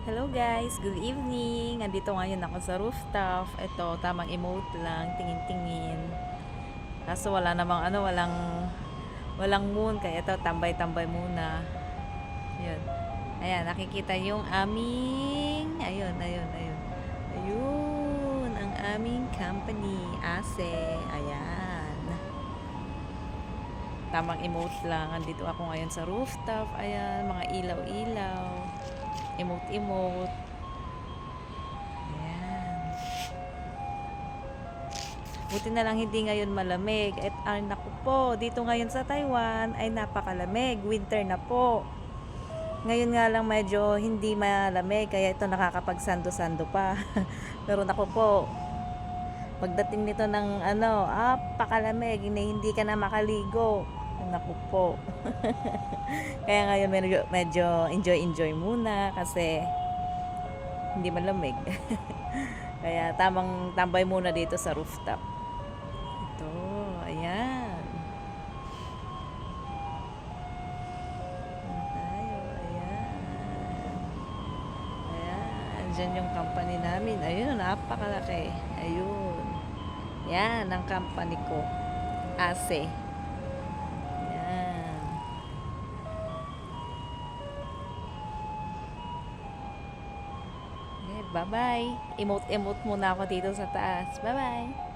Hello guys, good evening. Andito ngayon ako sa rooftop. Ito, tamang emote lang, tingin-tingin. Kaso wala namang walang moon kaya ito tambay-tambay muna. Ayun. Ayan, nakikita yung aming ayun. Ayun, ang aming company, ASE. Ayan. Tamang emote lang. Andito ako ngayon sa rooftop. Ayan, mga ilaw-ilaw. Emote-emote. Ayan. Buti na lang hindi ngayon malamig. At naku po, dito ngayon sa Taiwan ay napakalamig. Winter na po. Ngayon nga lang medyo hindi malamig kaya ito nakakapagsando-sando pa. Pero naku po, pagdating nito ng pakalamig, hindi ka na makaligo. Naku po. Kaya ngayon medyo enjoy muna kasi hindi malamig. Kaya tamang tambay muna dito sa rooftop. Ito, ayan. Ayan tayo, ayan. Ayan, dyan yung company namin. Ayun, napakalaki. Ayun. Yan, ang company ko. ASE. Ayan. Okay, bye-bye. Emote-emote muna ako dito sa taas. Bye-bye.